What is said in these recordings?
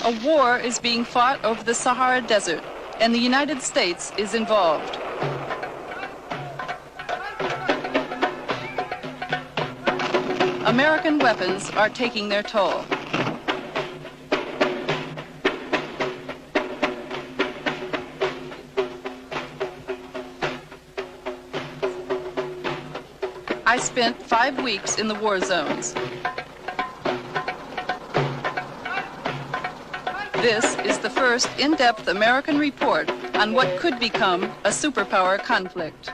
A war is being fought over the Sahara Desert, and the United States is involved. American weapons are taking their toll. I spent 5 weeks in the war zones. This is the first in-depth American report on what could become a superpower conflict.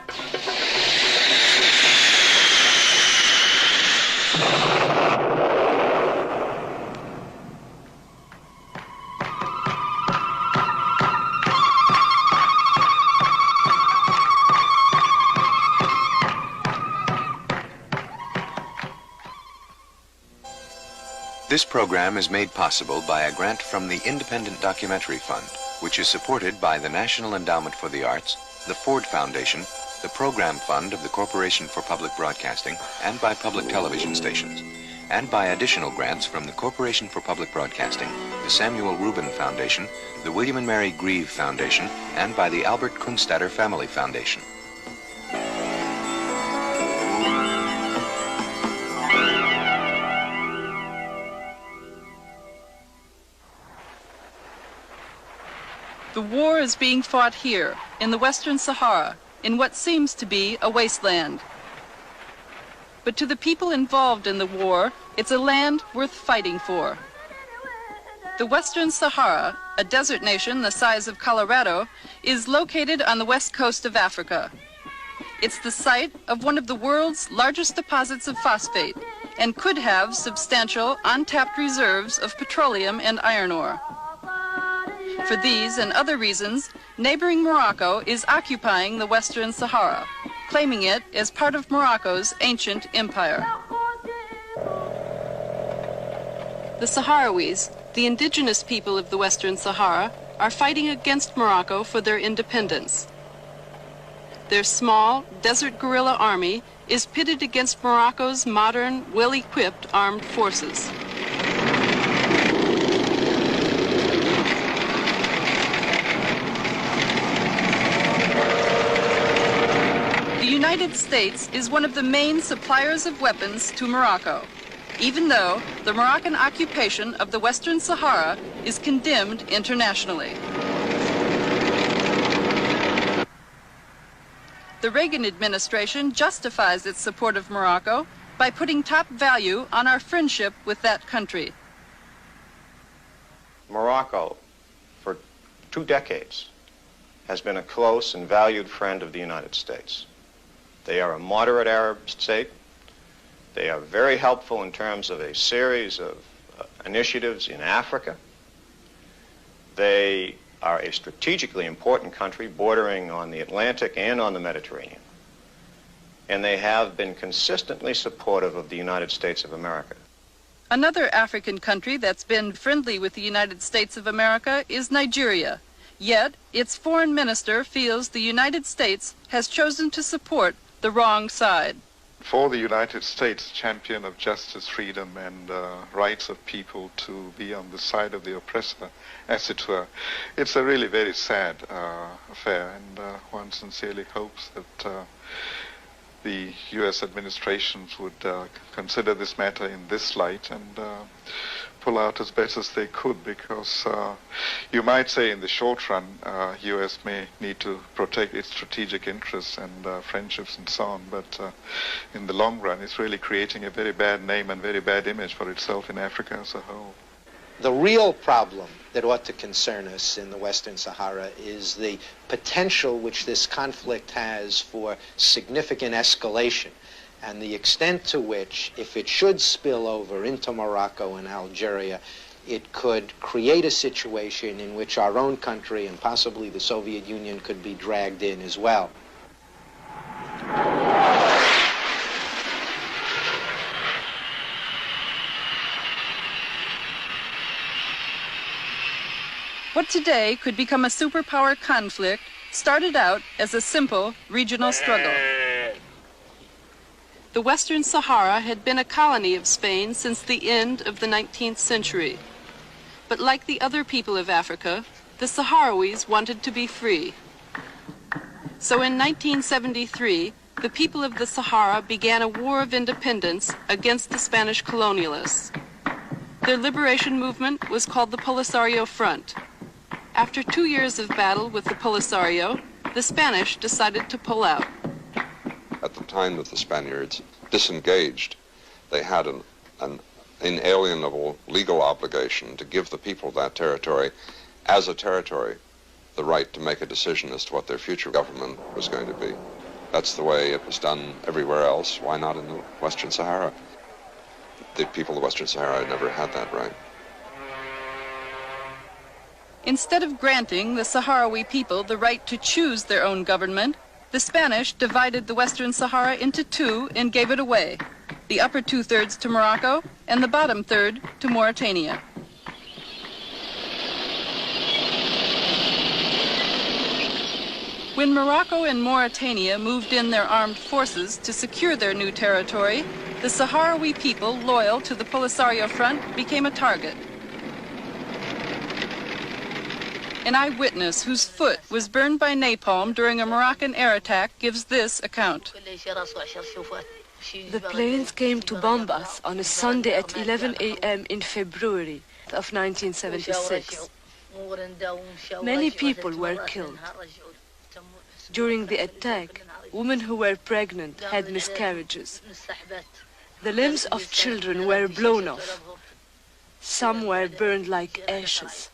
This program is made possible by a grant from the Independent Documentary Fund, which is supported by the National Endowment for the Arts, the Ford Foundation, the Program Fund of the Corporation for Public Broadcasting, and by public television stations, and by additional grants from the Corporation for Public Broadcasting, the Samuel Rubin Foundation, the William and Mary Grieve Foundation, and by the Albert Kunstadter Family Foundation. The war is being fought here, in the Western Sahara, in what seems to be a wasteland. But to the people involved in the war, it's a land worth fighting for. The Western Sahara, a desert nation the size of Colorado, is located on the west coast of Africa. It's the site of one of the world's largest deposits of phosphate and could have substantial untapped reserves of petroleum and iron ore. For these and other reasons, neighboring Morocco is occupying the Western Sahara, claiming it as part of Morocco's ancient empire. The Sahrawis, the indigenous people of the Western Sahara, are fighting against Morocco for their independence. Their small, desert guerrilla army is pitted against Morocco's modern, well-equipped armed forces. The United States is one of the main suppliers of weapons to Morocco, even though the Moroccan occupation of the Western Sahara is condemned internationally. The Reagan administration justifies its support of Morocco by putting top value on our friendship with that country. Morocco, for 2 decades, has been a close and valued friend of the United States. They are a moderate Arab state. They are very helpful in terms of a series of initiatives in Africa. They are a strategically important country bordering on the Atlantic and on the Mediterranean. And they have been consistently supportive of the United States of America. Another African country that's been friendly with the United States of America is Nigeria. Yet, its foreign minister feels the United States has chosen to support the wrong side. For the United States, champion of justice, freedom, and rights of people to be on the side of the oppressor, as it were, it's a really very sad affair, and one sincerely hopes that the U.S. administrations would consider this matter in this light and pull out as best as they could, because you might say in the short run, U.S. may need to protect its strategic interests and friendships and so on, but in the long run, it's really creating a very bad name and very bad image for itself in Africa as a whole. The real problem that ought to concern us in the Western Sahara is the potential which this conflict has for significant escalation, and the extent to which, if it should spill over into Morocco and Algeria, it could create a situation in which our own country and possibly the Soviet Union could be dragged in as well. What today could become a superpower conflict started out as a simple regional struggle. The Western Sahara had been a colony of Spain since the end of the 19th century. But like the other people of Africa, the Sahrawis wanted to be free. So in 1973, the people of the Sahara began a war of independence against the Spanish colonialists. Their liberation movement was called the Polisario Front. After 2 years of battle with the Polisario, the Spanish decided to pull out. At the time that the Spaniards disengaged, they had an inalienable legal obligation to give the people of that territory, as a territory, the right to make a decision as to what their future government was going to be. That's the way it was done everywhere else. Why not in the Western Sahara? The people of Western Sahara never had that right. Instead of granting the Sahrawi people the right to choose their own government, the Spanish divided the Western Sahara into two and gave it away, the upper 2/3 to Morocco and the bottom third to Mauritania. When Morocco and Mauritania moved in their armed forces to secure their new territory, the Sahrawi people loyal to the Polisario Front became a target. An eyewitness whose foot was burned by napalm during a Moroccan air attack gives this account. The planes came to bomb us on a Sunday at 11 a.m. in February of 1976. Many people were killed. During the attack, women who were pregnant had miscarriages. The limbs of children were blown off. Some were burned like ashes.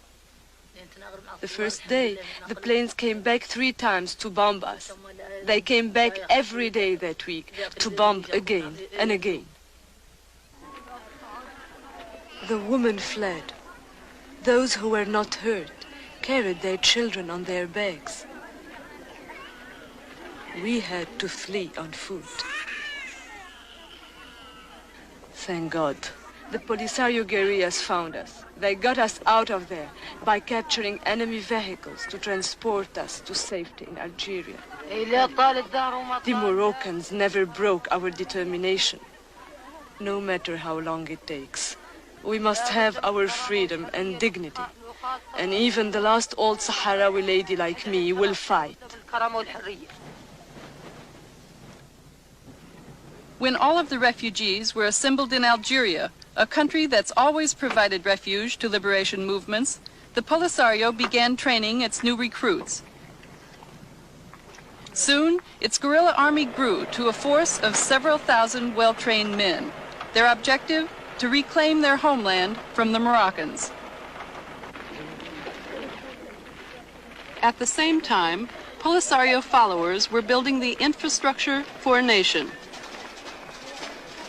The first day, the planes came back 3 times to bomb us. They came back every day that week to bomb again and again. The women fled. Those who were not hurt carried their children on their backs. We had to flee on foot. Thank God. The Polisario guerrillas found us. They got us out of there by capturing enemy vehicles to transport us to safety in Algeria. The Moroccans never broke our determination. No matter how long it takes, we must have our freedom and dignity. And even the last old Sahrawi lady like me will fight. When all of the refugees were assembled in Algeria, a country that's always provided refuge to liberation movements, the Polisario began training its new recruits. Soon, its guerrilla army grew to a force of several thousand well-trained men. Their objective, to reclaim their homeland from the Moroccans. At the same time, Polisario followers were building the infrastructure for a nation.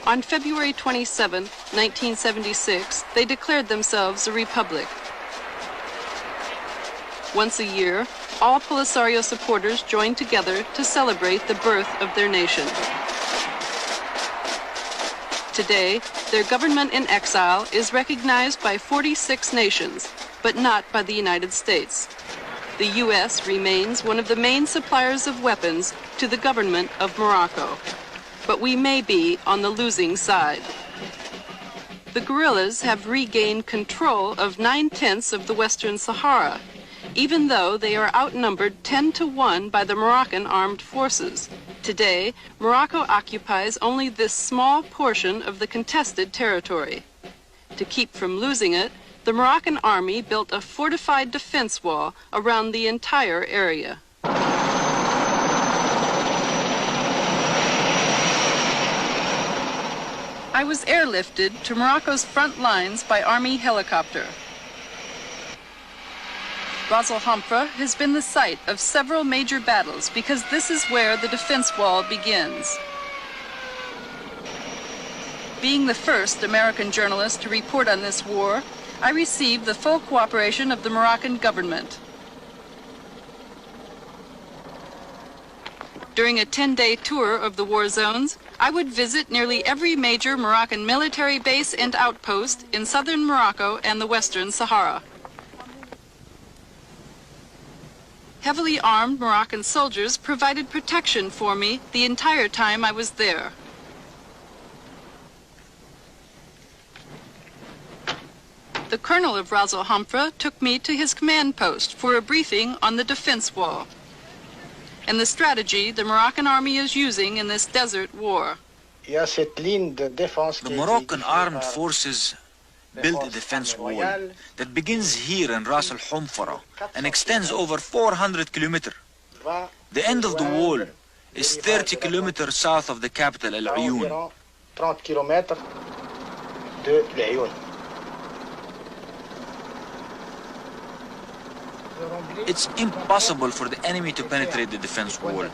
On February 27, 1976, they declared themselves a republic. Once a year, all Polisario supporters joined together to celebrate the birth of their nation. Today, their government in exile is recognized by 46 nations, but not by the United States. The U.S. remains one of the main suppliers of weapons to the government of Morocco. But we may be on the losing side. The guerrillas have regained control of 9/10 of the Western Sahara, even though they are outnumbered 10-to-1 by the Moroccan armed forces. Today, Morocco occupies only this small portion of the contested territory. To keep from losing it, the Moroccan army built a fortified defense wall around the entire area. I was airlifted to Morocco's front lines by Army helicopter. Ras Al Hamra has been the site of several major battles because this is where the defense wall begins. Being the first American journalist to report on this war, I received the full cooperation of the Moroccan government. During a 10-day tour of the war zones, I would visit nearly every major Moroccan military base and outpost in southern Morocco and the Western Sahara. Heavily armed Moroccan soldiers provided protection for me the entire time I was there. The colonel of Ras Al Hamra took me to his command post for a briefing on the defense wall and the strategy the Moroccan army is using in this desert war. The Moroccan armed forces built a defense wall that begins here in Ras Al Hamra and extends over 400 kilometers. The end of the wall is 30 kilometers south of the capital, Al Ayoun. It's impossible for the enemy to penetrate the defense wall.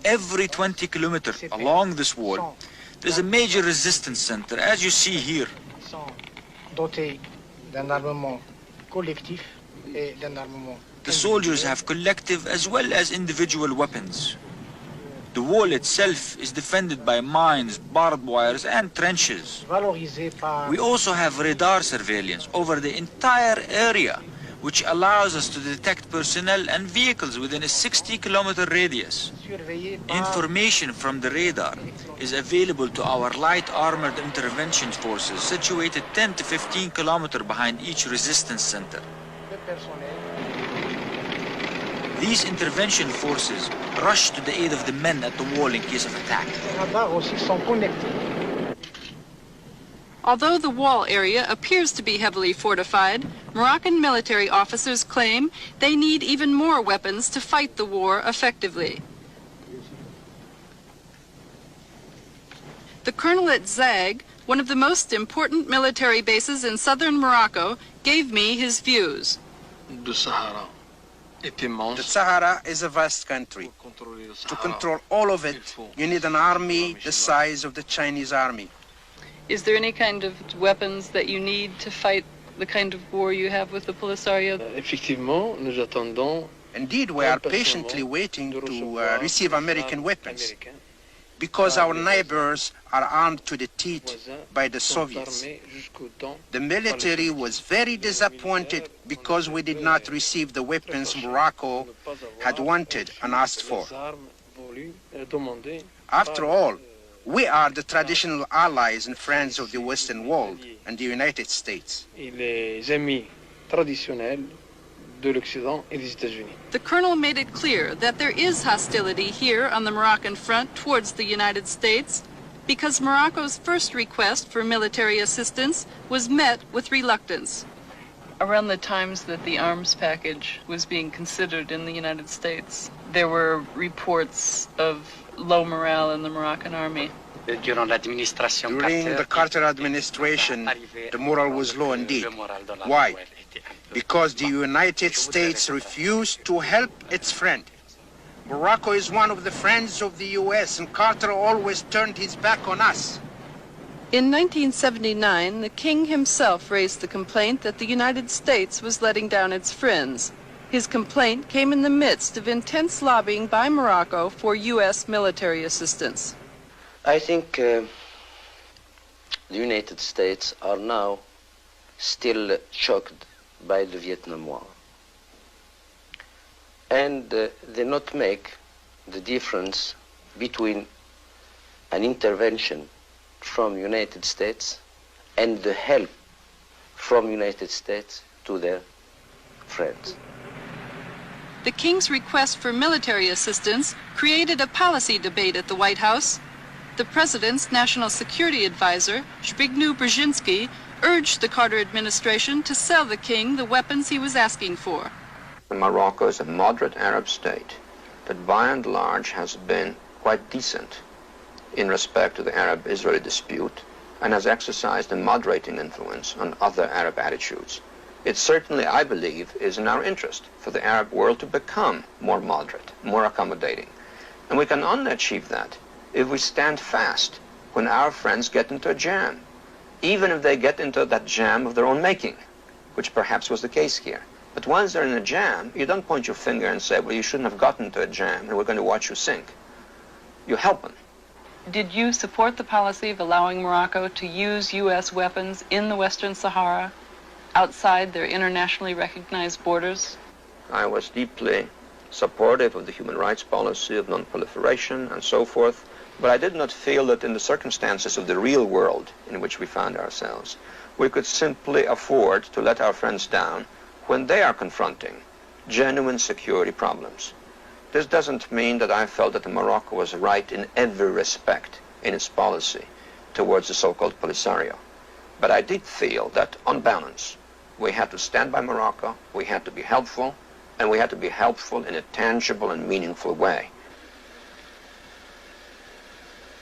Every 20 kilometers along this wall, there's a major resistance center, as you see here. The soldiers have collective as well as individual weapons. The wall itself is defended by mines, barbed wires, and trenches. We also have radar surveillance over the entire area, which allows us to detect personnel and vehicles within a 60-kilometer radius. Information from the radar is available to our light armored intervention forces situated 10 to 15 kilometers behind each resistance center. These intervention forces rush to the aid of the men at the wall in case of attack. Although the wall area appears to be heavily fortified, Moroccan military officers claim they need even more weapons to fight the war effectively. The colonel at Zag, one of the most important military bases in southern Morocco, gave me his views. The Sahara is a vast country. To control all of it, you need an army the size of the Chinese army. Is there any kind of weapons that you need to fight the kind of war you have with the Polisario? Indeed, we are patiently waiting to receive American weapons, because our neighbors are armed to the teeth by the Soviets. The military was very disappointed because we did not receive the weapons Morocco had wanted and asked for. After all, we are the traditional allies and friends of the Western world and the United States. The colonel made it clear that there is hostility here on the Moroccan front towards the United States because Morocco's first request for military assistance was met with reluctance. Around the times that the arms package was being considered in the United States, there were reports of low morale in the Moroccan army. During the Carter administration, the morale was low indeed. Why? Because the United States refused to help its friend. Morocco is one of the friends of the U.S., and Carter always turned his back on us. In 1979, the king himself raised the complaint that the United States was letting down its friends. His complaint came in the midst of intense lobbying by Morocco for U.S. military assistance. I think the United States are now still shocked by the Vietnam War. And they not make the difference between an intervention from United States and the help from United States to their friends. The king's request for military assistance created a policy debate at the White House. The president's national security advisor, Zbigniew Brzezinski, urged the Carter administration to sell the king the weapons he was asking for. Morocco is a moderate Arab state that by and large has been quite decent in respect to the Arab-Israeli dispute and has exercised a moderating influence on other Arab attitudes. It certainly, I believe, is in our interest for the Arab world to become more moderate, more accommodating. And we can only achieve that if we stand fast when our friends get into a jam, even if they get into that jam of their own making, which perhaps was the case here. But once they're in a jam, you don't point your finger and say, well, you shouldn't have gotten into a jam, and we're going to watch you sink. You help them. Did you support the policy of allowing Morocco to use U.S. weapons in the Western Sahara, outside their internationally recognized borders? I was deeply supportive of the human rights policy of non-proliferation and so forth, But I did not feel that in the circumstances of the real world in which we found ourselves, we could simply afford to let our friends down when they are confronting genuine security problems. This doesn't mean that I felt that Morocco was right in every respect in its policy towards the so-called Polisario. But I did feel that, on balance, we had to stand by Morocco, we had to be helpful, and we had to be helpful in a tangible and meaningful way.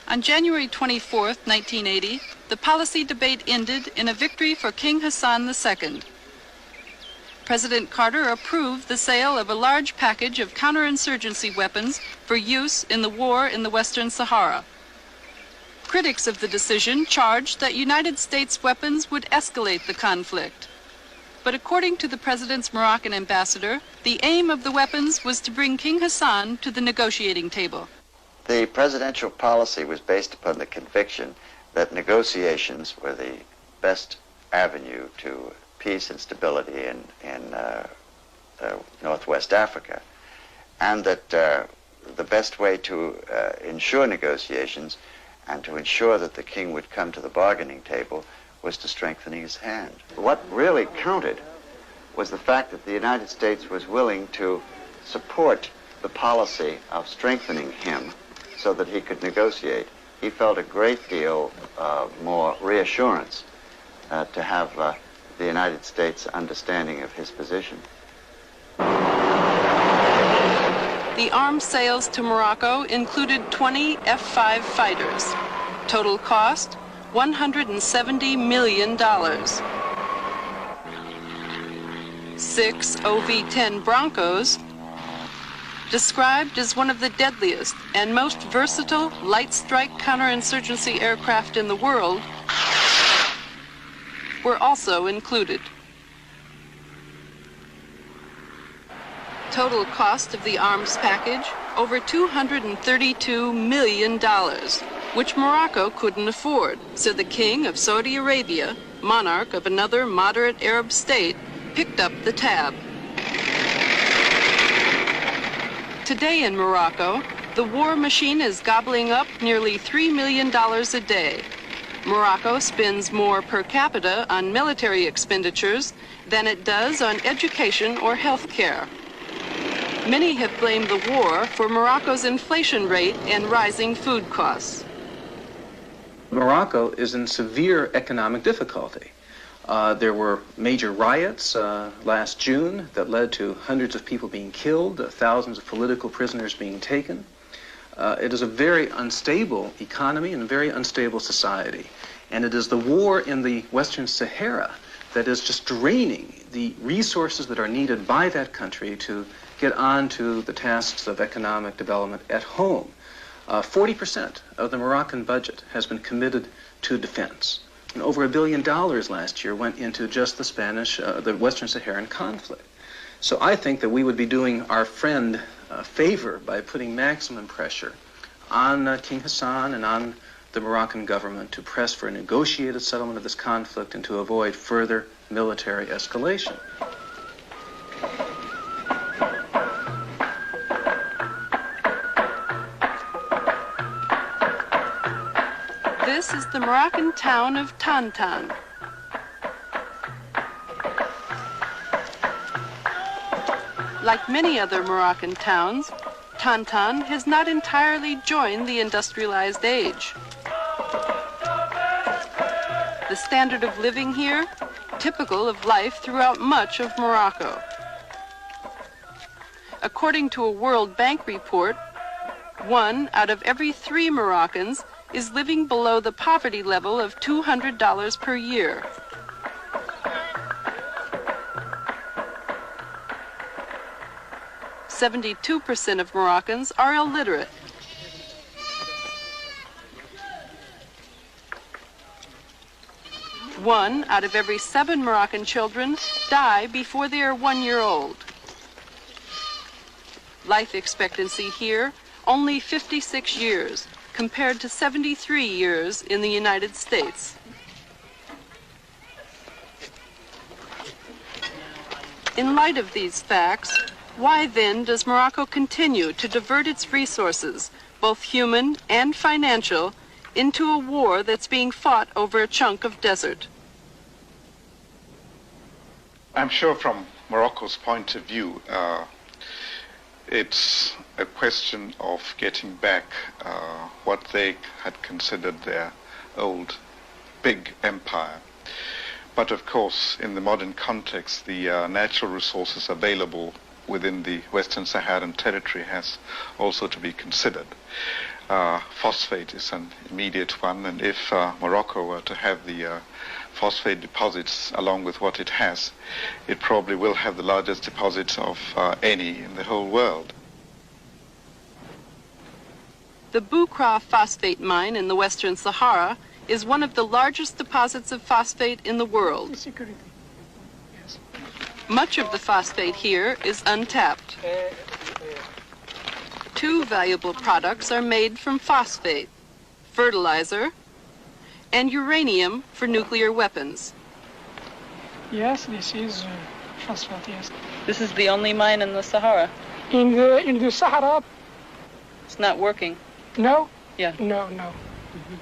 On January 24, 1980, the policy debate ended in a victory for King Hassan II. President Carter approved the sale of a large package of counterinsurgency weapons for use in the war in the Western Sahara. Critics of the decision charged that United States weapons would escalate the conflict. But according to the President's Moroccan ambassador, the aim of the weapons was to bring King Hassan to the negotiating table. The presidential policy was based upon the conviction that negotiations were the best avenue to peace and stability in Northwest Africa, and that the best way to ensure negotiations and to ensure that the king would come to the bargaining table was to strengthen his hand. What really counted was the fact that the United States was willing to support the policy of strengthening him so that he could negotiate. He felt a great deal more reassurance to have the United States understanding of his position. The arms sales to Morocco included 20 F-5 fighters. Total cost, $170 million. 6 OV-10 Broncos, described as one of the deadliest and most versatile light strike counterinsurgency aircraft in the world, were also included. Total cost of the arms package, over $232 million, which Morocco couldn't afford. So the king of Saudi Arabia, monarch of another moderate Arab state, picked up the tab. Today in Morocco, the war machine is gobbling up nearly $3 million a day. Morocco spends more per capita on military expenditures than it does on education or health care. Many have blamed the war for Morocco's inflation rate and rising food costs. Morocco is in severe economic difficulty. There were major riots last June that led to hundreds of people being killed, thousands of political prisoners being taken. It is a very unstable economy and a very unstable society. And it is the war in the Western Sahara that is just draining the resources that are needed by that country to get on to the tasks of economic development at home. 40% of the Moroccan budget has been committed to defense. And over $1 billion last year went into just the Western Saharan conflict. So I think that we would be doing our friend a favor by putting maximum pressure on King Hassan and on the Moroccan government to press for a negotiated settlement of this conflict and to avoid further military escalation. This is the Moroccan town of Tantan. Like many other Moroccan towns, Tantan has not entirely joined the industrialized age. The standard of living here, typical of life throughout much of Morocco. According to a World Bank report, 1 out of every 3 Moroccans is living below the poverty level of $200 per year. (72% of Moroccans are illiterate. One out of every 7 Moroccan children die before they are 1 year old. Life expectancy here, only 56 years, compared to 73 years in the United States. In light of these facts, why then does Morocco continue to divert its resources both human and financial, into a war that's being fought over a chunk of desert. I'm sure from Morocco's point of view, it's a question of getting back what they had considered their old big empire. But of course, in the modern context, the natural resources available within the Western Saharan territory has also to be considered. Phosphate is an immediate one, and if Morocco were to have the phosphate deposits along with what it has, it probably will have the largest deposits of any in the whole world. The Boukra phosphate mine in the Western Sahara is one of the largest deposits of phosphate in the world. Much of the phosphate here is untapped. Two valuable products are made from phosphate: fertilizer and uranium for nuclear weapons. Yes, this is phosphate, yes. This is the only mine in the Sahara. In the Sahara? It's not working. No? Yeah. No.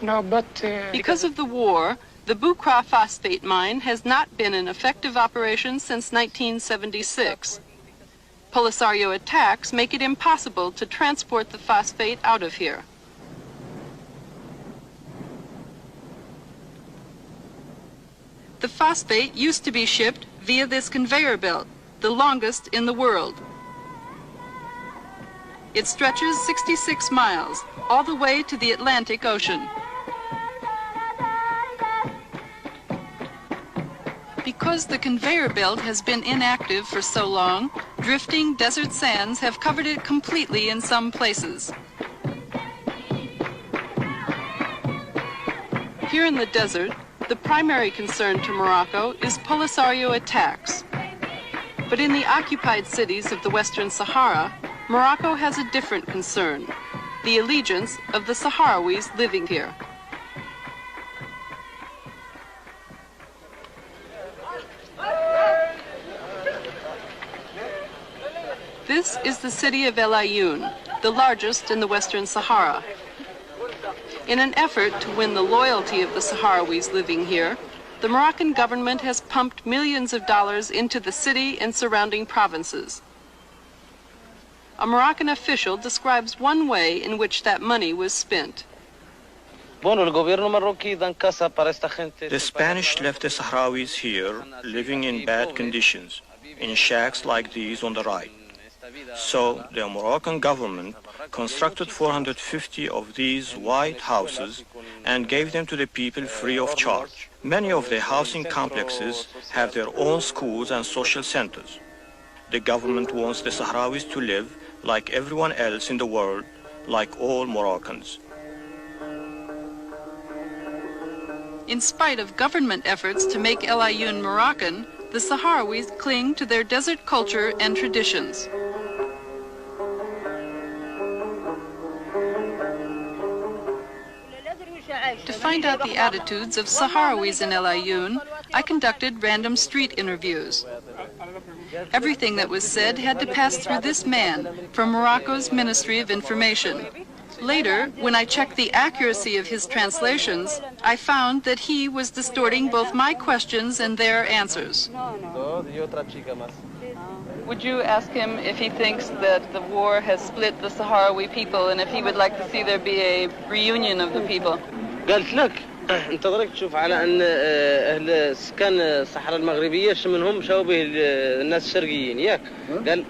No, but... Because of the war, the Boukra phosphate mine has not been in effective operation since 1976. Polisario attacks make it impossible to transport the phosphate out of here. The phosphate used to be shipped via this conveyor belt, the longest in the world. It stretches 66 miles, all the way to the Atlantic Ocean. Because the conveyor belt has been inactive for so long, drifting desert sands have covered it completely in some places. Here in the desert, the primary concern to Morocco is Polisario attacks. But in the occupied cities of the Western Sahara, Morocco has a different concern: the allegiance of the Sahrawis living here. This is the city of El Ayoun, the largest in the Western Sahara. In an effort to win the loyalty of the Sahrawis living here, the Moroccan government has pumped millions of dollars into the city and surrounding provinces. A Moroccan official describes one way in which that money was spent. The Spanish left the Sahrawis here living in bad conditions, in shacks like these on the right. So the Moroccan government constructed 450 of these white houses and gave them to the people free of charge. Many of the housing complexes have their own schools and social centers. The government wants the Sahrawis to live like everyone else in the world, like all Moroccans. In spite of government efforts to make El Ayoun Moroccan, the Sahrawis cling to their desert culture and traditions. To find out the attitudes of Sahrawis in El Ayoun, I conducted random street interviews. Everything that was said had to pass through this man from Morocco's Ministry of Information. Later, when I checked the accuracy of his translations, I found that he was distorting both my questions and their answers. Would you ask him if he thinks that the war has split the Sahrawi people and if he would like to see there be a reunion of the people? قالت لك انت ضرك تشوف على ان اهل سكان الصحراء المغربيه منهم شبه الناس الشرقيين ياك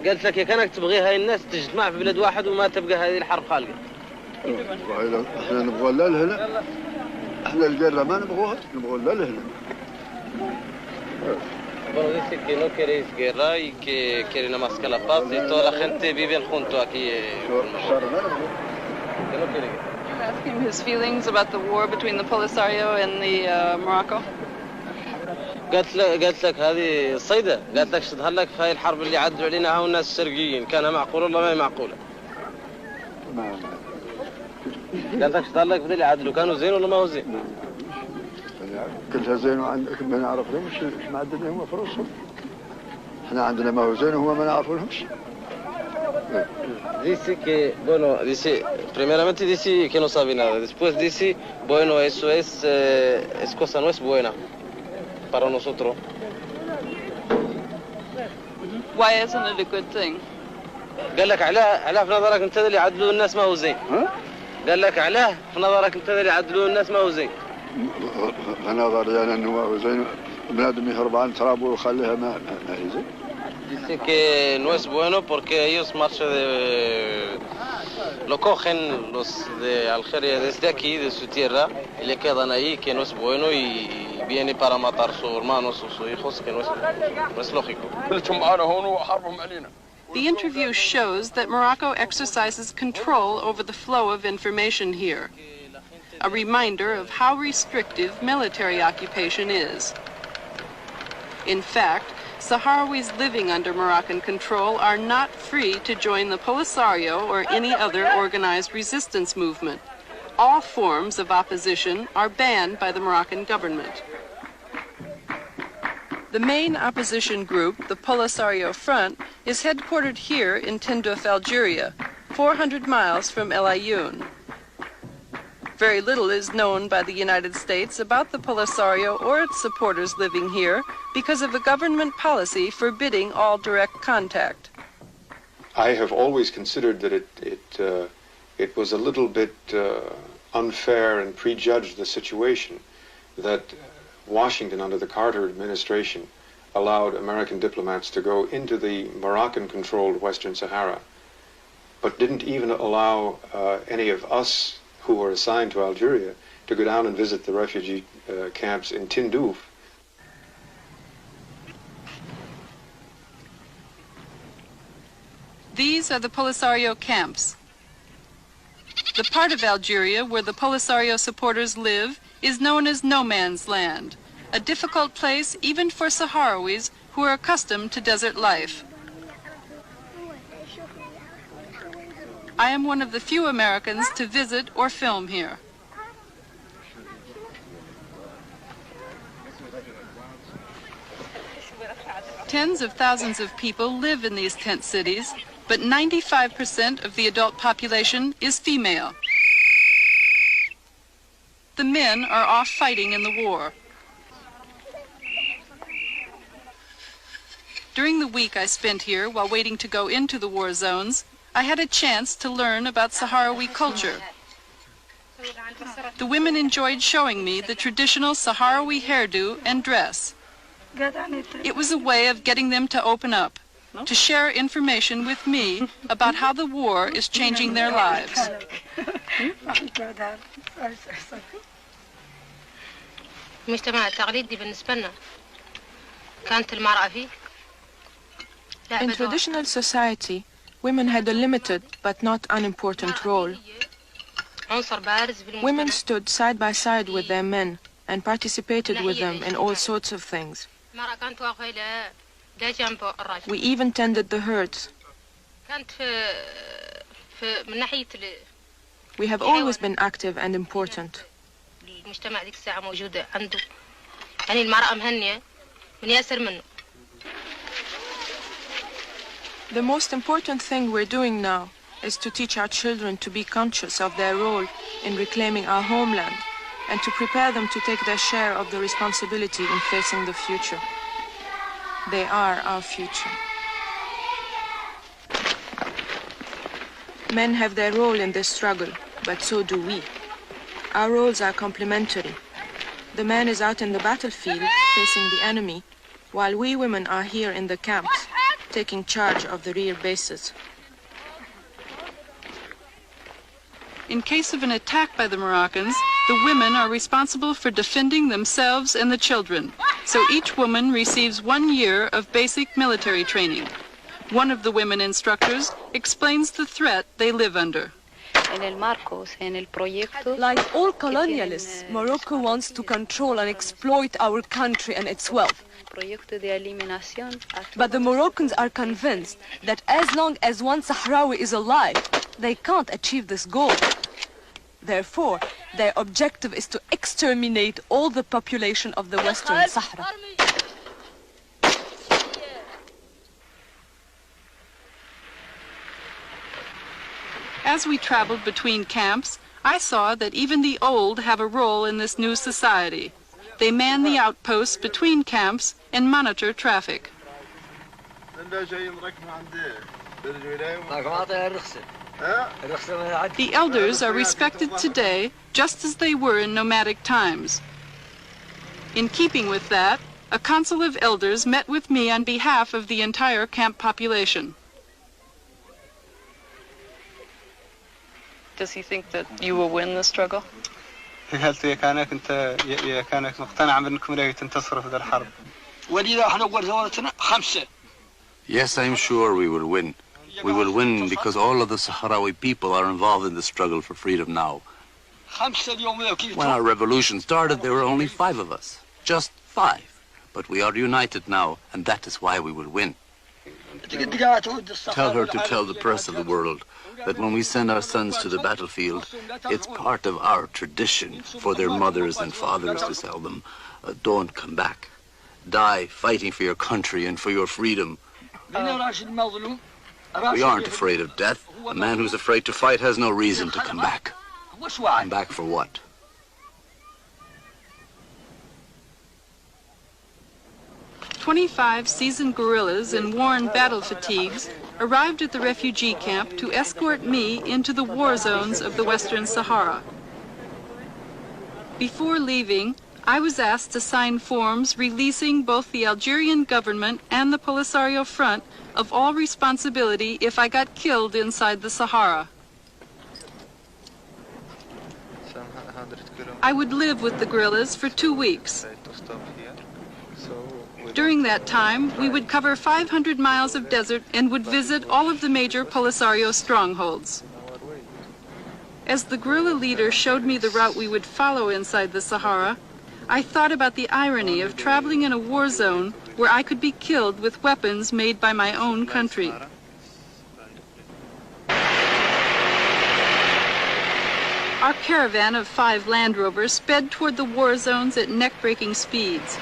قالت لك يا كانك تبغي هاي الناس تجتمع في بلد واحد وما تبقى هذه الحرب خالقه احنا نبغى لا الهنا احنا الجره ما نبغوها نبغى لا الهنا Bueno, dice que no queréis guerra y que quieren nada más que la paz y toda la gente vive junto aquí. Que no quiere guerra. Ask him his feelings about the war between the Polisario and the Morocco. قالت لك هذه الصيدة قالت لك تظهر لك في هاي الحرب اللي عدوا علينا هاو الناس الشرقيين كانها معقولة ولا ما هي معقولة؟ قالت لك تظهر لك في اللي عدلوا كانوا زين ولا ما هو زين؟ كلها زين وعندك ما نعرف لهمش ما عندنا هم فلوسهم. احنا عندنا ما هو زين وهم ما نعرف لهمش. Dice que, bueno, dice, primeramente dice que no sabe nada. Después dice, bueno, eso es cosa no es buena para nosotros. Why isn't it a good thing? قال لك علاه في نظرك انت اللي يعدلوا الناس ما هو زين. قال لك علاه في نظرك انت اللي يعدلوا الناس ما هو زين. نظر يعني انه ما هو زين بنادم يهرب عن ترابه ويخليها ما هي زين. Dice que no es bueno porque ellos marchan lo cogen los de Algeria desde aquí, de su tierra, y le quedan ahí, que no es bueno, y viene para matar a sus hermanos o sus hijos, que no es lógico. The interview shows that Morocco exercises control over the flow of information here, a reminder of how restrictive military occupation is. In fact, Sahrawis living under Moroccan control are not free to join the Polisario or any other organized resistance movement. All forms of opposition are banned by the Moroccan government. The main opposition group, the Polisario Front, is headquartered here in Tindouf, Algeria, 400 miles from El Ayoun. Very little is known by the United States about the Polisario or its supporters living here because of a government policy forbidding all direct contact. I have always considered that it was a little bit unfair and prejudged the situation that Washington under the Carter administration allowed American diplomats to go into the Moroccan-controlled Western Sahara, but didn't even allow any of us who were assigned to Algeria to go down and visit the refugee camps in Tindouf. These are the Polisario camps. The part of Algeria where the Polisario supporters live is known as no man's land, a difficult place even for Sahrawis who are accustomed to desert life. I am one of the few Americans to visit or film here. Tens of thousands of people live in these tent cities, but 95% of the adult population is female. The men are off fighting in the war. During the week I spent here while waiting to go into the war zones, I had a chance to learn about Sahrawi culture. The women enjoyed showing me the traditional Sahrawi hairdo and dress. It was a way of getting them to open up, to share information with me about how the war is changing their lives. المجتمع التقليدي بالنسبة لنا كانت المرأة فيه. In traditional society, women had a limited but not unimportant role. Women stood side by side with their men and participated with them in all sorts of things. We even tended the herds. We have always been active and important. The most important thing we're doing now is to teach our children to be conscious of their role in reclaiming our homeland and to prepare them to take their share of the responsibility in facing the future. They are our future. Men have their role in this struggle, but so do we. Our roles are complementary. The man is out in the battlefield facing the enemy, while we women are here in the camps, taking charge of the rear bases. In case of an attack by the Moroccans, the women are responsible for defending themselves and the children, so each woman receives 1 year of basic military training. One of the women instructors explains the threat they live under. Like all colonialists, Morocco wants to control and exploit our country and its wealth. But the Moroccans are convinced that as long as one Sahrawi is alive, they can't achieve this goal. Therefore, their objective is to exterminate all the population of the Western Sahara. As we traveled between camps, I saw that even the old have a role in this new society. They man the outposts between camps and monitor traffic. The elders are respected today just as they were in nomadic times. In keeping with that, a council of elders met with me on behalf of the entire camp population. Does he think that you will win the struggle? Yes, I'm sure we will win. We will win because all of the Sahrawi people are involved in the struggle for freedom now. When our revolution started, there were only 5 of us. Just 5. But we are united now, and that is why we will win. Tell her to tell the press of the world that when we send our sons to the battlefield, it's part of our tradition for their mothers and fathers to tell them, don't come back. Die fighting for your country and for your freedom. We aren't afraid of death. A man who's afraid to fight has no reason to come back. Come back for what? "25 seasoned guerrillas in worn battle fatigues arrived at the refugee camp to escort me into the war zones of the Western Sahara. Before leaving, I was asked to sign forms releasing both the Algerian government and the Polisario Front of all responsibility if I got killed inside the Sahara. I would live with the guerrillas for 2 weeks. During that time, we would cover 500 miles of desert and would visit all of the major Polisario strongholds. As the guerrilla leader showed me the route we would follow inside the Sahara, I thought about the irony of traveling in a war zone where I could be killed with weapons made by my own country. Our caravan of 5 Land Rovers sped toward the war zones at neck-breaking speeds.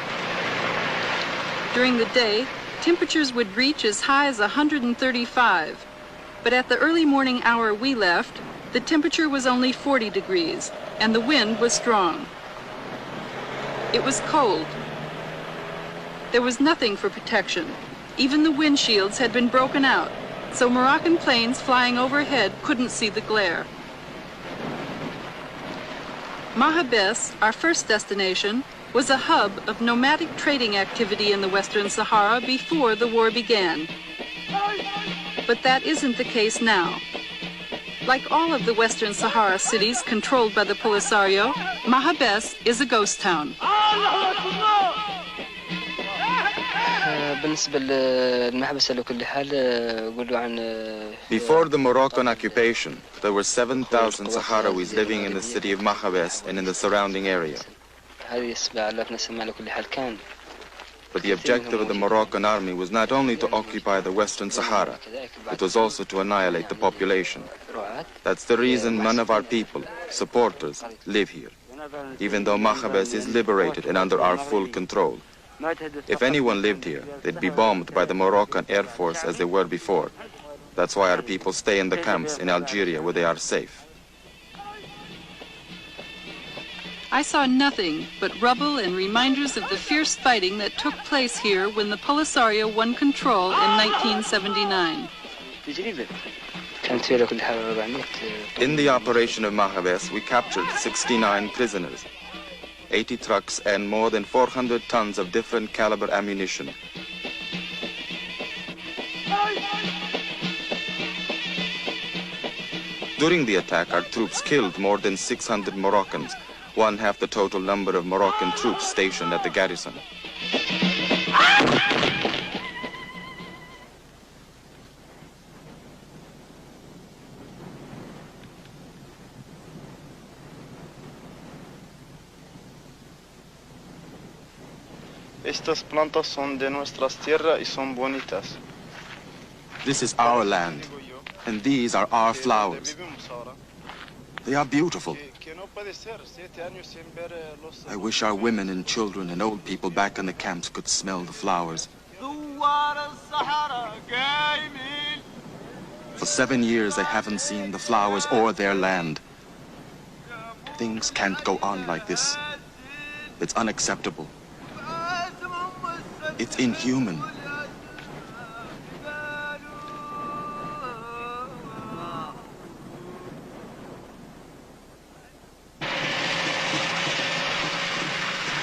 During the day, temperatures would reach as high as 135, but at the early morning hour we left, the temperature was only 40 degrees, and the wind was strong. It was cold. There was nothing for protection. Even the windshields had been broken out, so Moroccan planes flying overhead couldn't see the glare. Mahabes, our first destination, was a hub of nomadic trading activity in the Western Sahara before the war began. But that isn't the case now. Like all of the Western Sahara cities controlled by the Polisario, Mahabes is a ghost town. Before the Moroccan occupation, there were 7,000 Sahrawis living in the city of Mahabes and in the surrounding area. But the objective of the Moroccan army was not only to occupy the Western Sahara, it was also to annihilate the population. That's the reason none of our people, supporters, live here, even though Mahabes is liberated and under our full control. If anyone lived here, they'd be bombed by the Moroccan Air Force as they were before. That's why our people stay in the camps in Algeria where they are safe. I saw nothing but rubble and reminders of the fierce fighting that took place here when the Polisario won control in 1979. In the operation of Mahabes, we captured 69 prisoners, 80 trucks and more than 400 tons of different caliber ammunition. During the attack, our troops killed more than 600 Moroccans, 1/2 the total number of Moroccan troops stationed at the garrison. Estas plantas son de nuestras tierras y son bonitas. This is our land, and these are our flowers. They are beautiful. I wish our women and children and old people back in the camps could smell the flowers. For 7 years, they haven't seen the flowers or their land. Things can't go on like this. It's unacceptable. It's inhuman.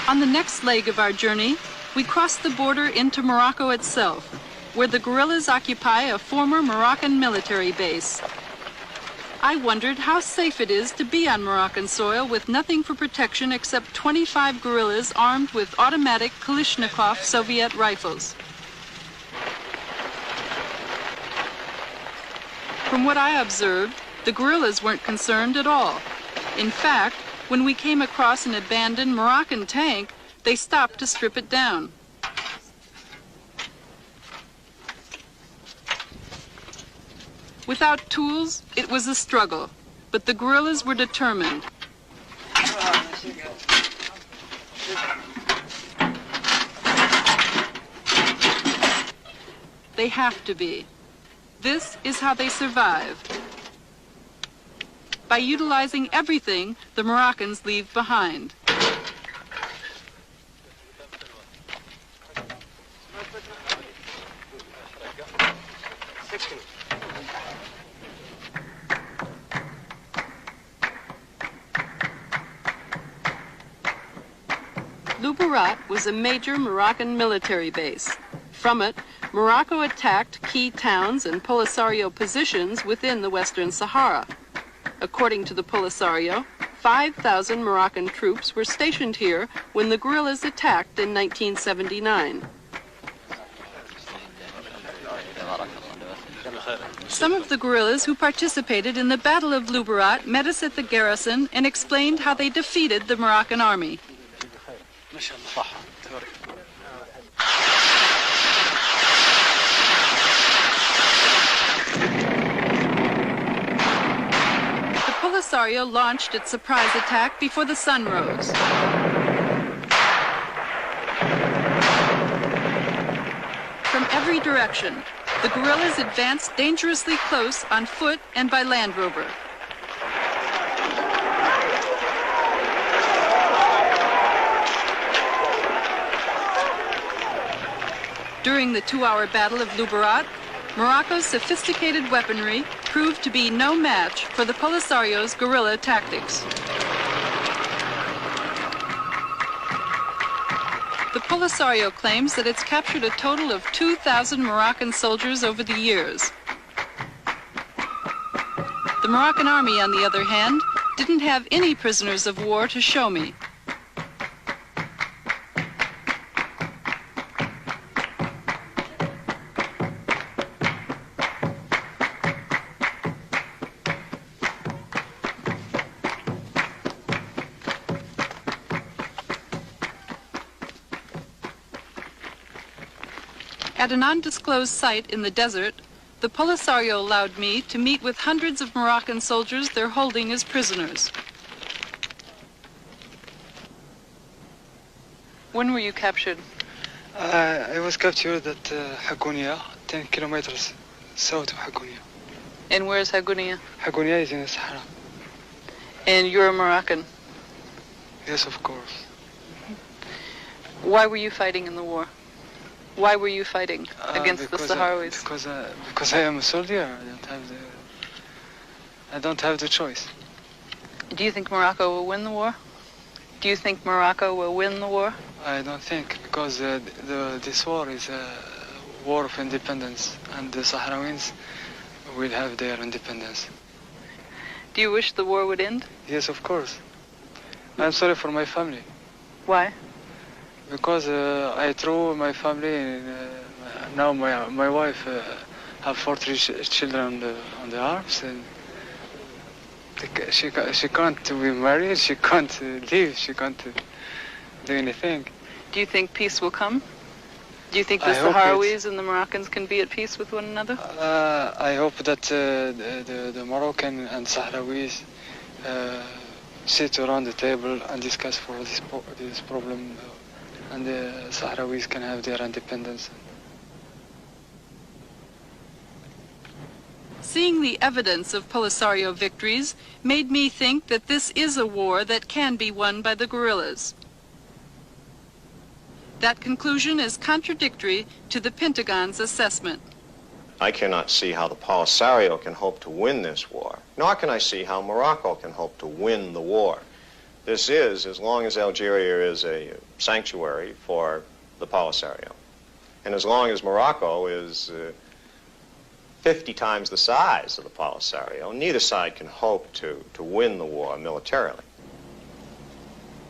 On the next leg of our journey, we cross the border into Morocco itself, where the guerrillas occupy a former Moroccan military base. I wondered how safe it is to be on Moroccan soil with nothing for protection except 25 guerrillas armed with automatic Kalashnikov Soviet rifles. From what I observed, the guerrillas weren't concerned at all. In fact, when we came across an abandoned Moroccan tank, they stopped to strip it down. Without tools, it was a struggle, but the guerrillas were determined. They have to be. This is how they survive. By utilizing everything the Moroccans leave behind. Luberat was a major Moroccan military base. From it, Morocco attacked key towns and Polisario positions within the Western Sahara. According to the Polisario, 5,000 Moroccan troops were stationed here when the guerrillas attacked in 1979. Some of the guerrillas who participated in the Battle of Luberat met us at the garrison and explained how they defeated the Moroccan army. The Polisario launched its surprise attack before the sun rose. From every direction, the guerrillas advanced dangerously close on foot and by Land Rover. During the 2-hour Battle of Luberat, Morocco's sophisticated weaponry proved to be no match for the Polisario's guerrilla tactics. The Polisario claims that it's captured a total of 2,000 Moroccan soldiers over the years. The Moroccan army, on the other hand, didn't have any prisoners of war to show me. At an undisclosed site in the desert, the Polisario allowed me to meet with hundreds of Moroccan soldiers they're holding as prisoners. When were you captured? I was captured at Hagunia, 10 kilometers south of Hagunia. And where's Hagunia? Hagunia is in the Sahara. And you're a Moroccan? Yes, of course. Why were you fighting in the war? Why were you fighting against the Sahrawis? Because I am a soldier. I don't have the choice. Do you think Morocco will win the war? Do you think Morocco will win the war? I don't think, because this war is a war of independence, and the Sahrawis will have their independence. Do you wish the war would end? Yes, of course. I'm sorry for my family. Why? Because I threw my family, now my wife have 40 children on the arms, and she can't be married, she can't live, she can't do anything. Do you think peace will come? Do you think the Sahrawis and the Moroccans can be at peace with one another? I hope that the Moroccan and Sahrawis sit around the table and discuss for this problem, and the Sahrawis can have their independence. Seeing the evidence of Polisario victories made me think that this is a war that can be won by the guerrillas. That conclusion is contradictory to the Pentagon's assessment. I cannot see how the Polisario can hope to win this war, nor can I see how Morocco can hope to win the war. This is, as long as Algeria is a sanctuary for the Polisario, and as long as Morocco is 50 times the size of the Polisario, neither side can hope to win the war militarily.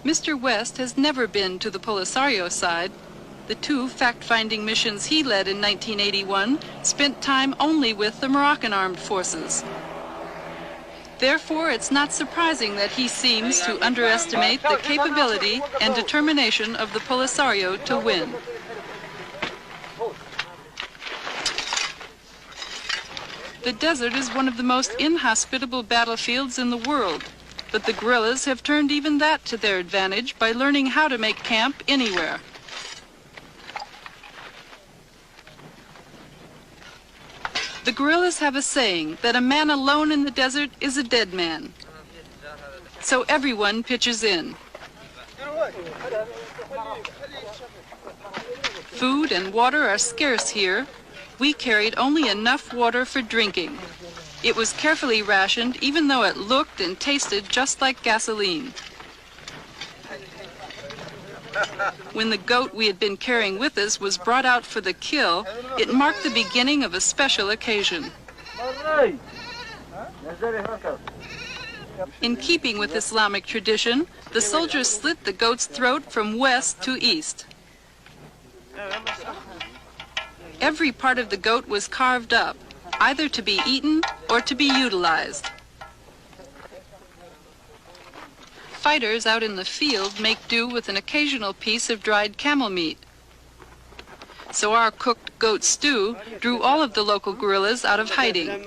Mr. West has never been to the Polisario side. The two fact-finding missions he led in 1981 spent time only with the Moroccan armed forces. Therefore, it's not surprising that he seems to underestimate the capability and determination of the Polisario to win. The desert is one of the most inhospitable battlefields in the world, but the guerrillas have turned even that to their advantage by learning how to make camp anywhere. The guerrillas have a saying that a man alone in the desert is a dead man. So everyone pitches in. Food and water are scarce here. We carried only enough water for drinking. It was carefully rationed, even though it looked and tasted just like gasoline. When the goat we had been carrying with us was brought out for the kill, it marked the beginning of a special occasion. In keeping with Islamic tradition, the soldiers slit the goat's throat from west to east. Every part of the goat was carved up, either to be eaten or to be utilized. Fighters out in the field make do with an occasional piece of dried camel meat. So our cooked goat stew drew all of the local guerrillas out of hiding.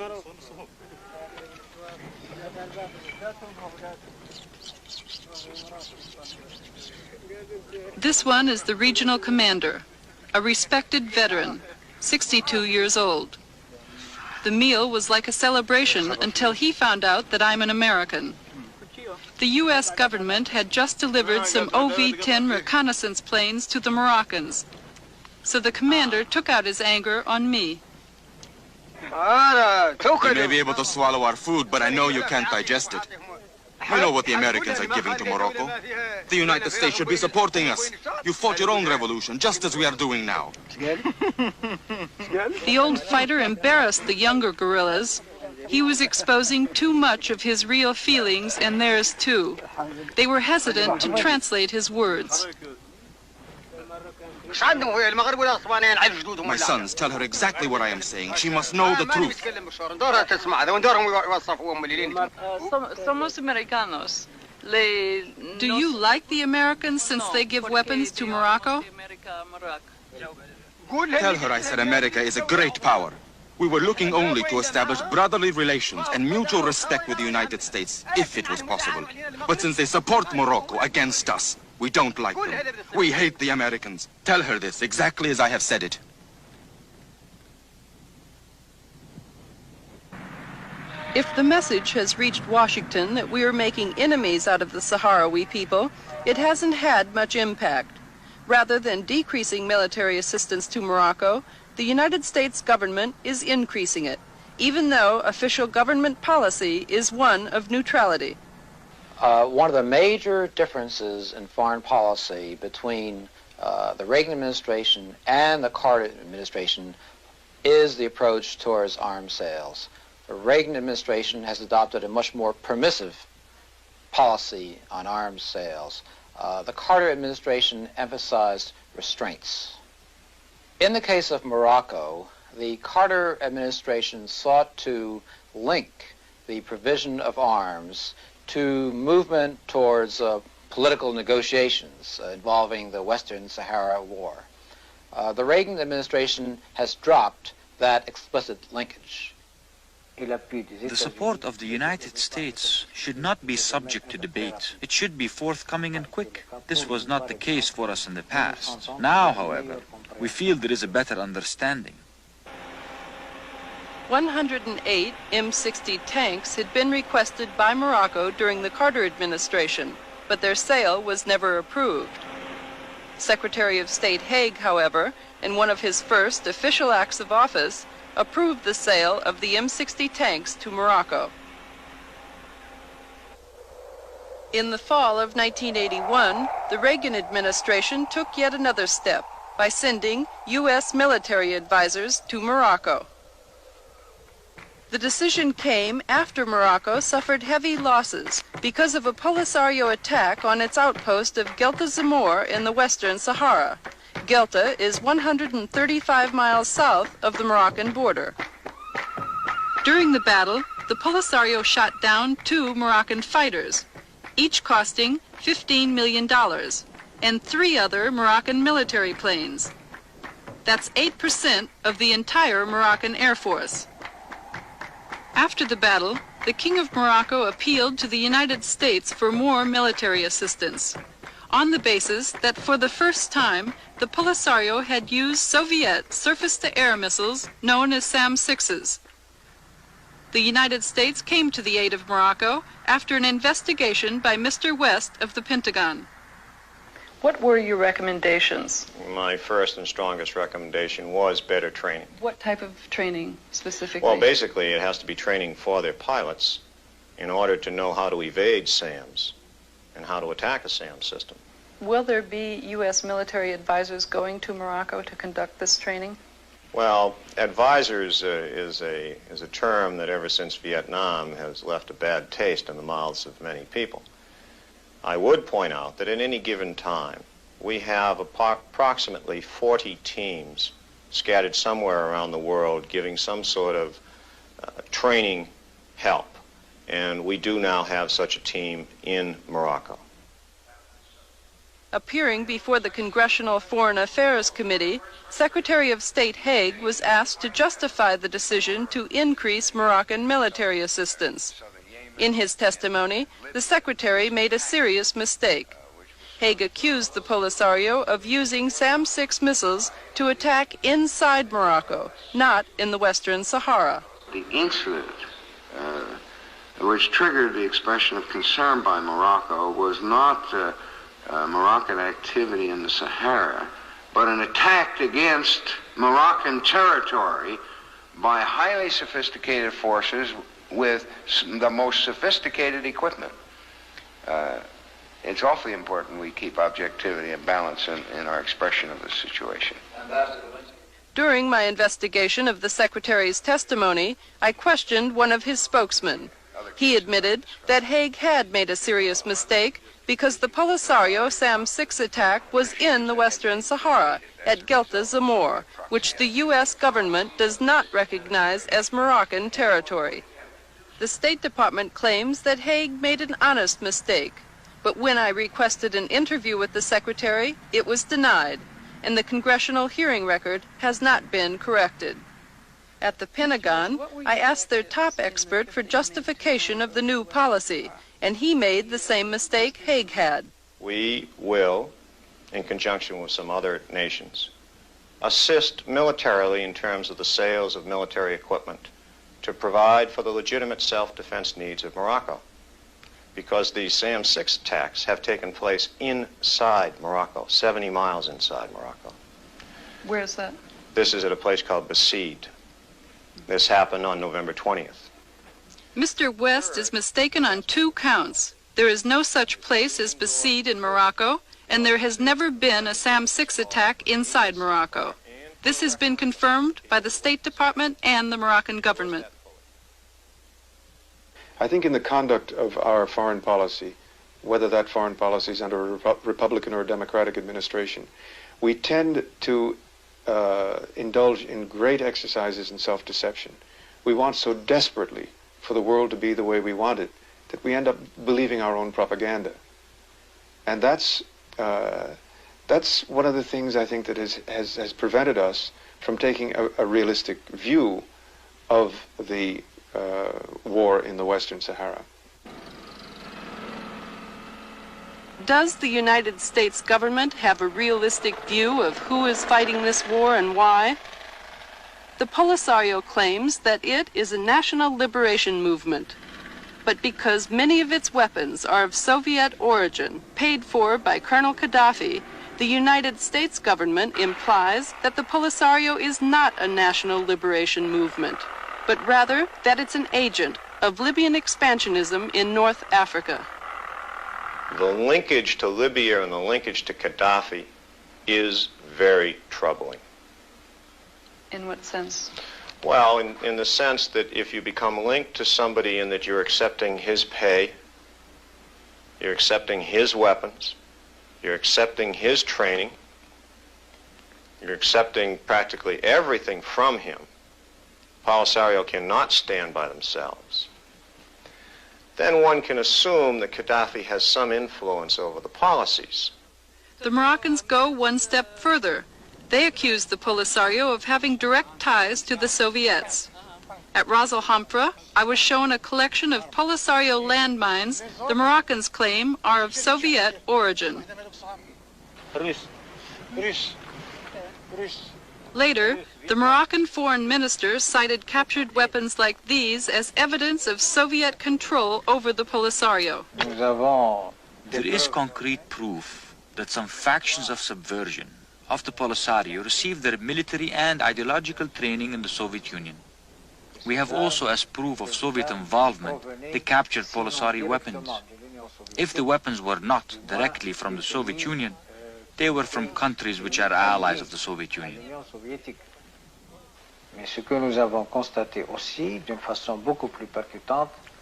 This one is the regional commander, a respected veteran, 62 years old. The meal was like a celebration until he found out that I'm an American. The U.S. government had just delivered some OV-10 reconnaissance planes to the Moroccans, so the commander took out his anger on me. You may be able to swallow our food, but I know you can't digest it. We know what the Americans are giving to Morocco. The United States should be supporting us. You fought your own revolution, just as we are doing now. The old fighter embarrassed the younger guerrillas. He was exposing too much of his real feelings and theirs too. They were hesitant to translate his words. My sons, tell her exactly what I am saying. She must know the truth. Somos americanos. Do you like the Americans since they give weapons to Morocco? Tell her I said America is a great power. We were looking only to establish brotherly relations and mutual respect with the United States, if it was possible. But since they support Morocco against us, we don't like them. We hate the Americans. Tell her this exactly as I have said it. If the message has reached Washington that we are making enemies out of the Sahrawi people, it hasn't had much impact. Rather than decreasing military assistance to Morocco, the United States government is increasing it, even though official government policy is one of neutrality. One of the major differences in foreign policy between the Reagan administration and the Carter administration is the approach towards arms sales. The Reagan administration has adopted a much more permissive policy on arms sales. The Carter administration emphasized restraints. In the case of Morocco, the Carter administration sought to link the provision of arms to movement towards political negotiations involving the Western Sahara War. The Reagan administration has dropped that explicit linkage. The support of the United States should not be subject to debate. It should be forthcoming and quick. This was not the case for us in the past. Now, however, we feel there is a better understanding. 108 M60 tanks had been requested by Morocco during the Carter administration, but their sale was never approved. Secretary of State Haig, however, in one of his first official acts of office, approved the sale of the M60 tanks to Morocco. In the fall of 1981, the Reagan administration took yet another step by sending U.S. military advisors to Morocco. The decision came after Morocco suffered heavy losses because of a Polisario attack on its outpost of Gelta Zamor in the Western Sahara. Gelta is 135 miles south of the Moroccan border. During the battle, the Polisario shot down 2 Moroccan fighters, each costing $15 million, and 3 other Moroccan military planes. That's 8% of the entire Moroccan Air Force. After the battle, the King of Morocco appealed to the United States for more military assistance, on the basis that for the first time, the Polisario had used Soviet surface-to-air missiles known as SAM-6s. The United States came to the aid of Morocco after an investigation by Mr. West of the Pentagon. What were your recommendations? My first and strongest recommendation was better training. What type of training specifically? Well, basically, it has to be training for their pilots in order to know how to evade SAMs and how to attack a SAM system. Will there be U.S. military advisors going to Morocco to conduct this training? Well, advisors is a term that ever since Vietnam has left a bad taste in the mouths of many people. I would point out that at any given time, we have approximately 40 teams scattered somewhere around the world giving some sort of training help. And we do now have such a team in Morocco. Appearing before the Congressional Foreign Affairs Committee, Secretary of State Haig was asked to justify the decision to increase Moroccan military assistance. In his testimony, the Secretary made a serious mistake. Haig accused the Polisario of using SAM-6 missiles to attack inside Morocco, not in the Western Sahara. The incident which triggered the expression of concern by Morocco was not Moroccan activity in the Sahara, but an attack against Moroccan territory by highly sophisticated forces with the most sophisticated equipment. It's awfully important we keep objectivity and balance in our expression of the situation. During my investigation of the Secretary's testimony, I questioned one of his spokesmen. He admitted that Haig had made a serious mistake because the Polisario SAM-6 attack was in the Western Sahara at Gelta Zamor, which the U.S. government does not recognize as Moroccan territory. The State Department claims that Haig made an honest mistake, but when I requested an interview with the Secretary, it was denied, and the congressional hearing record has not been corrected. At the Pentagon, I asked their top expert for justification of the new policy, and he made the same mistake Haig had. We will, in conjunction with some other nations, assist militarily in terms of the sales of military equipment to provide for the legitimate self-defense needs of Morocco, because these SAM-6 attacks have taken place inside Morocco, 70 miles inside Morocco. Where is that? This is at a place called Basied. This happened on November 20th. Mr. West is mistaken on 2 counts. There is no such place as Basied in Morocco, and there has never been a SAM-6 attack inside Morocco. This has been confirmed by the State Department and the Moroccan government. I think in the conduct of our foreign policy, whether that foreign policy is under a Republican or a Democratic administration, we tend to indulge in great exercises in self-deception. We want so desperately for the world to be the way we want it that we end up believing our own propaganda. And that's one of the things I think that has prevented us from taking a realistic view of the war in the Western Sahara. Does the United States government have a realistic view of who is fighting this war and why? The Polisario claims that it is a national liberation movement, but because many of its weapons are of Soviet origin, paid for by Colonel Gaddafi, the United States government implies that the Polisario is not a national liberation movement, but rather that it's an agent of Libyan expansionism in North Africa. The linkage to Libya and the linkage to Gaddafi is very troubling. In what sense? Well, in the sense that if you become linked to somebody in that you're accepting his pay, you're accepting his weapons, you're accepting his training, you're accepting practically everything from him, Polisario cannot stand by themselves. Then one can assume that Gaddafi has some influence over the policies. The Moroccans go one step further. They accuse the Polisario of having direct ties to the Soviets. At Ras Al Hamra, I was shown a collection of Polisario landmines the Moroccans claim are of Soviet origin. Later, the Moroccan foreign minister cited captured weapons like these as evidence of Soviet control over the Polisario. There is concrete proof that some factions of subversion of the Polisario received their military and ideological training in the Soviet Union. We have also, as proof of Soviet involvement, the captured Polisario weapons. If the weapons were not directly from the Soviet Union, they were from countries which are allies of the Soviet Union.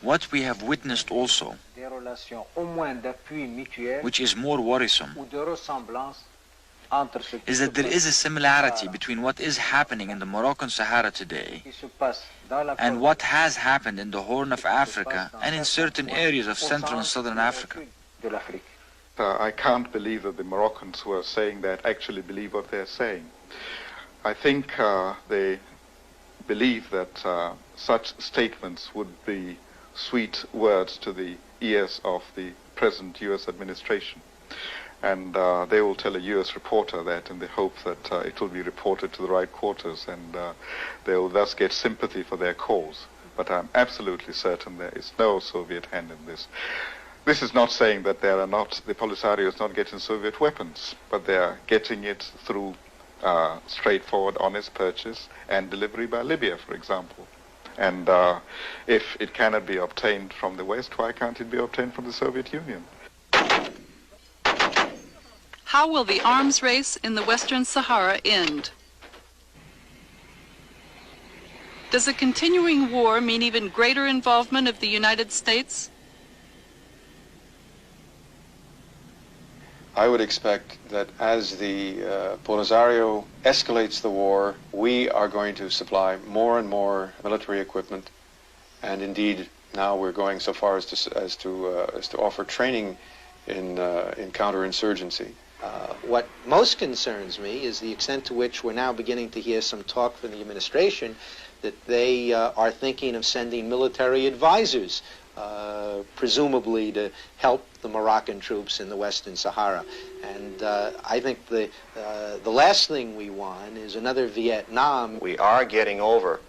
What we have witnessed also, which is more worrisome, is that there is a similarity between what is happening in the Moroccan Sahara today and what has happened in the Horn of Africa and in certain areas of Central and Southern Africa. I can't believe that the Moroccans who are saying that actually believe what they're saying. I think they believe that such statements would be sweet words to the ears of the present U.S. administration. And they will tell a U.S. reporter that in the hope that it will be reported to the right quarters, and they will thus get sympathy for their cause. But I'm absolutely certain there is no Soviet hand in this. This is not saying that there are not, the Polisario is not getting Soviet weapons, but they are getting it through straightforward, honest purchase and delivery by Libya, for example. And if it cannot be obtained from the West, why can't it be obtained from the Soviet Union? How will the arms race in the Western Sahara end? Does a continuing war mean even greater involvement of the United States? I would expect that as the Polisario escalates the war, we are going to supply more and more military equipment, and indeed now we're going so far as to offer training in counterinsurgency. What most concerns me is the extent to which we're now beginning to hear some talk from the administration that they are thinking of sending military advisors, presumably to help the Moroccan troops in the Western Sahara. And I think the last thing we want is another Vietnam. We are getting over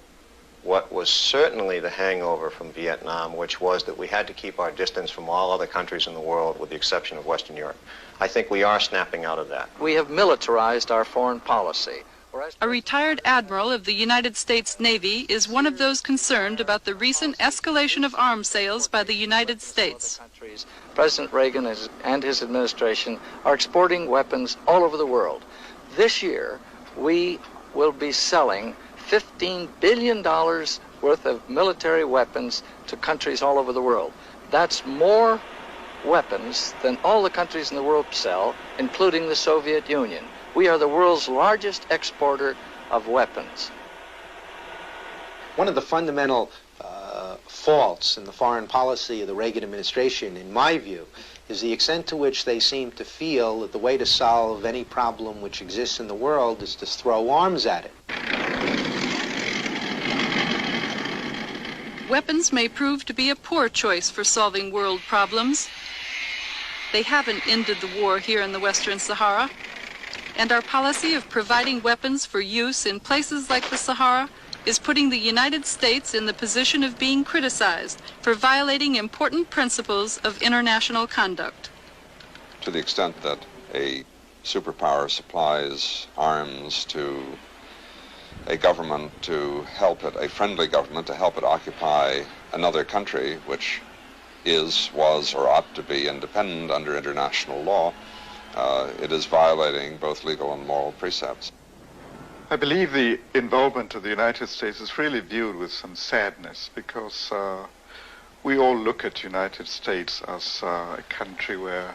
what was certainly the hangover from Vietnam, which was that we had to keep our distance from all other countries in the world with the exception of Western Europe. I think we are snapping out of that. We have militarized our foreign policy. A retired admiral of the United States Navy is one of those concerned about the recent escalation of arms sales by the United States. President Reagan and his administration are exporting weapons all over the world. This year, we will be selling $15 billion worth of military weapons to countries all over the world. That's more weapons than all the countries in the world sell, including the Soviet Union. We are the world's largest exporter of weapons. One of the fundamental faults in the foreign policy of the Reagan administration, in my view, is the extent to which they seem to feel that the way to solve any problem which exists in the world is to throw arms at it. Weapons may prove to be a poor choice for solving world problems. They haven't ended the war here in the Western Sahara. And our policy of providing weapons for use in places like the Sahara is putting the United States in the position of being criticized for violating important principles of international conduct. To the extent that a superpower supplies arms to a government to help it, a friendly government to help it occupy another country which is, was, or ought to be independent under international law, it is violating both legal and moral precepts. I believe the involvement of the United States is really viewed with some sadness because we all look at the United States as a country where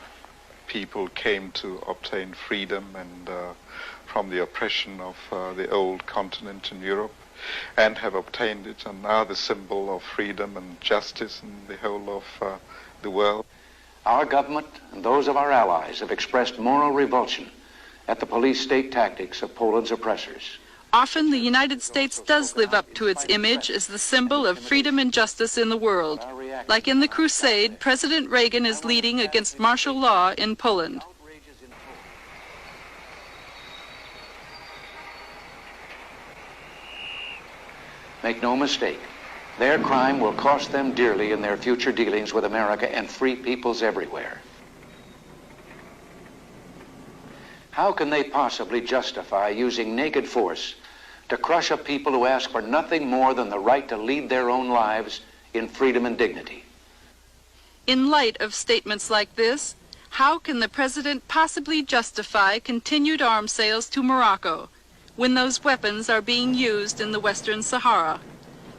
people came to obtain freedom and from the oppression of the old continent in Europe and have obtained it and are the symbol of freedom and justice in the whole of the world. Our government and those of our allies have expressed moral revulsion at the police state tactics of Poland's oppressors. Often the United States does live up to its image as the symbol of freedom and justice in the world. Like in the crusade President Reagan is leading against martial law in Poland. Make no mistake, their crime will cost them dearly in their future dealings with America and free peoples everywhere. How can they possibly justify using naked force to crush a people who ask for nothing more than the right to lead their own lives in freedom and dignity? In light of statements like this, how can the President possibly justify continued arms sales to Morocco when those weapons are being used in the Western Sahara?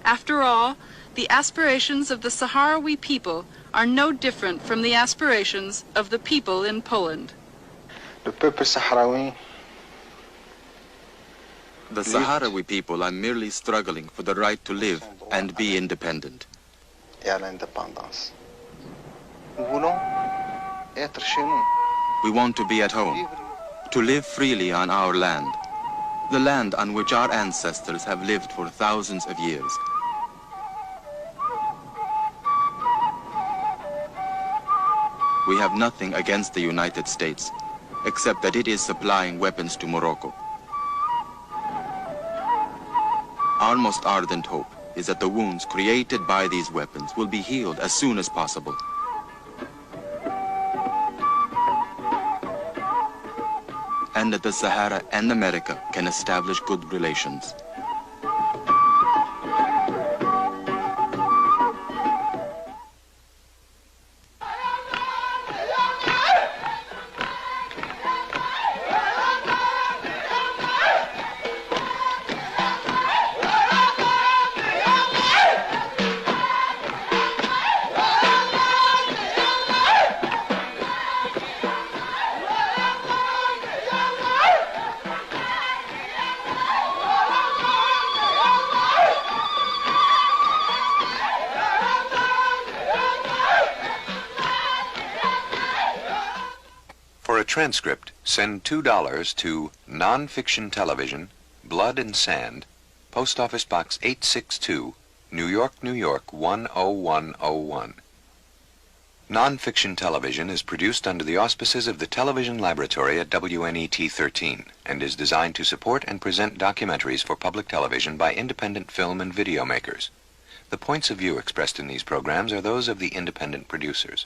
After all, the aspirations of the Sahrawi people are no different from the aspirations of the people in Poland. The Sahrawi people are merely struggling for the right to live and be independent. We want to be at home, to live freely on our land, the land on which our ancestors have lived for thousands of years. We have nothing against the United States, except that it is supplying weapons to Morocco. Our most ardent hope is that the wounds created by these weapons will be healed as soon as possible. And that the Sahara and America can establish good relations. Transcript, send $2 to Non-Fiction Television, Blood and Sand, Post Office Box 862, New York, New York 10101. Non-Fiction Television is produced under the auspices of the Television Laboratory at WNET 13 and is designed to support and present documentaries for public television by independent film and video makers. The points of view expressed in these programs are those of the independent producers.